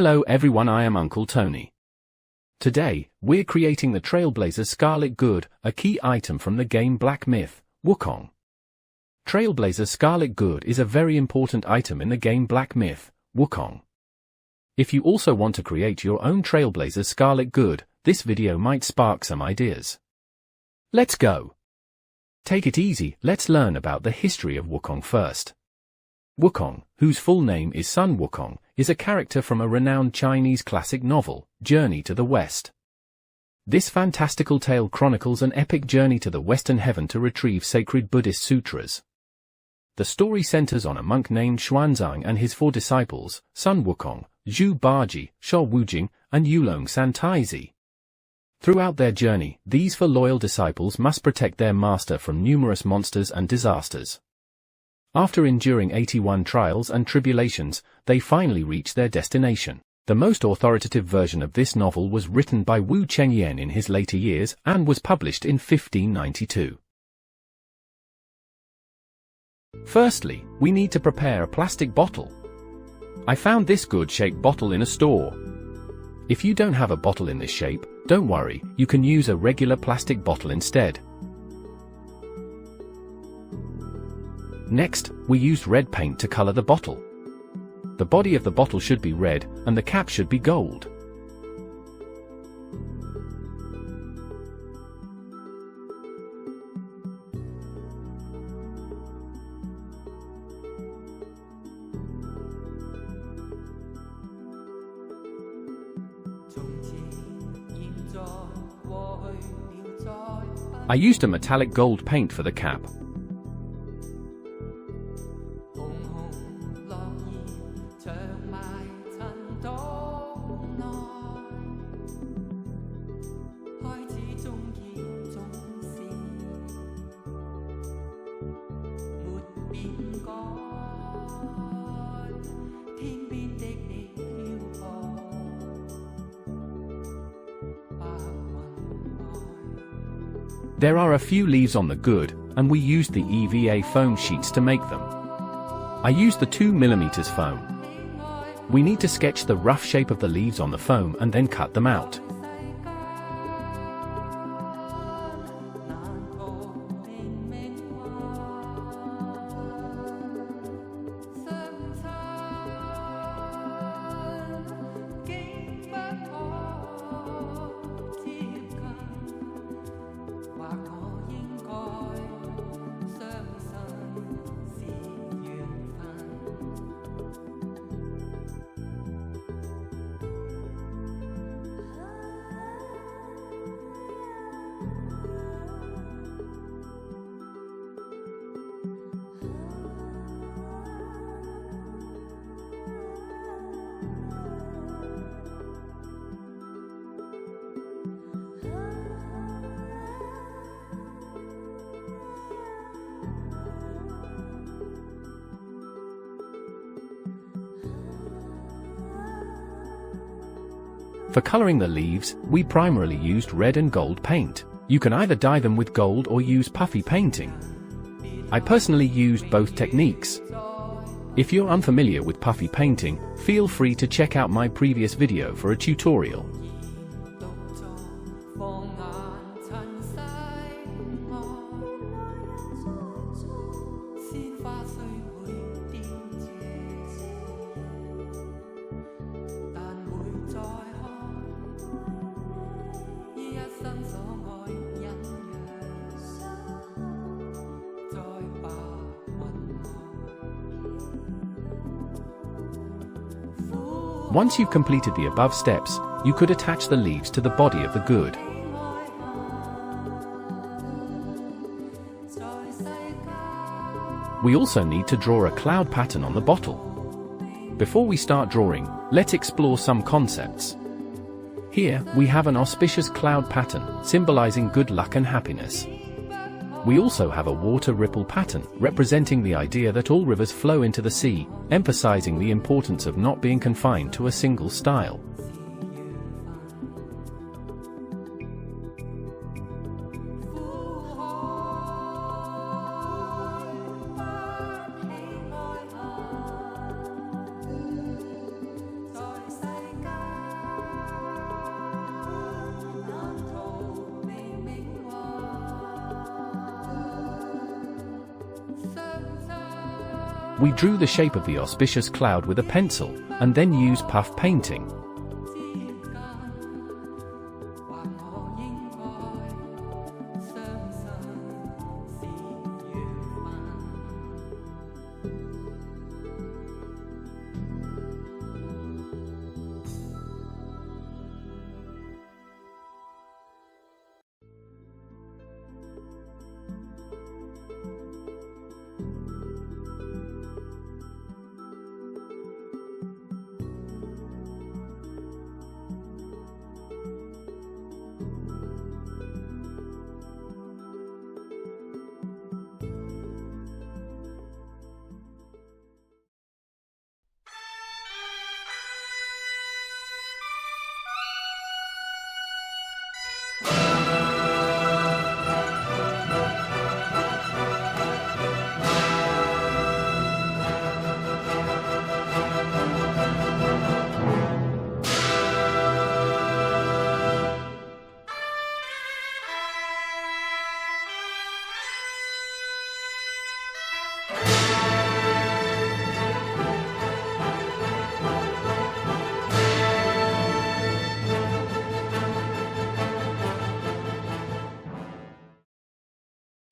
Hello everyone, I am Uncle Tony. Today, we're creating the Trailblazer Scarlet Gourd, a key item from the game Black Myth, Wukong. Trailblazer Scarlet Gourd is a very important item in the game Black Myth, Wukong. If you also want to create your own Trailblazer Scarlet Gourd, this video might spark some ideas. Let's go! Take it easy, let's learn about the history of Wukong first. Wukong, whose full name is Sun Wukong, is a character from a renowned Chinese classic novel, Journey to the West. This fantastical tale chronicles an epic journey to the Western heaven to retrieve sacred Buddhist sutras. The story centers on a monk named Xuanzang and his 4 disciples, Sun Wukong, Zhu Baji, Shuo Wujing, and Yulong Santaizi. Throughout their journey, these 4 loyal disciples must protect their master from numerous monsters and disasters. After enduring 81 trials and tribulations, they finally reach their destination. The most authoritative version of this novel was written by Wu Chengyan in his later years and was published in 1592. Firstly, we need to prepare a plastic bottle. I found this gourd-shaped bottle in a store. If you don't have a bottle in this shape, don't worry, you can use a regular plastic bottle instead. Next, we used red paint to color the bottle. The body of the bottle should be red, and the cap should be gold. I used a metallic gold paint for the cap. There are a few leaves on the gourd, and we used the EVA foam sheets to make them. I used the 2mm foam. We need to sketch the rough shape of the leaves on the foam and then cut them out. For coloring the leaves, we primarily used red and gold paint. You can either dye them with gold or use puffy painting. I personally used both techniques. If you're unfamiliar with puffy painting, feel free to check out my previous video for a tutorial. Once you've completed the above steps, you could attach the leaves to the body of the gourd. We also need to draw a cloud pattern on the bottle. Before we start drawing, let's explore some concepts. Here, we have an auspicious cloud pattern, symbolizing good luck and happiness. We also have a water ripple pattern, representing the idea that all rivers flow into the sea, emphasizing the importance of not being confined to a single style. We drew the shape of the auspicious cloud with a pencil, and then used puff painting.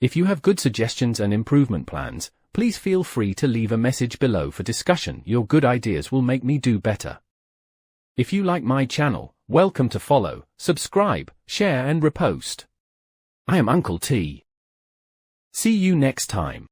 If you have good suggestions and improvement plans, please feel free to leave a message below for discussion. Your good ideas will make me do better. If you like my channel, welcome to follow, subscribe, share and repost. I am Uncle T. See you next time.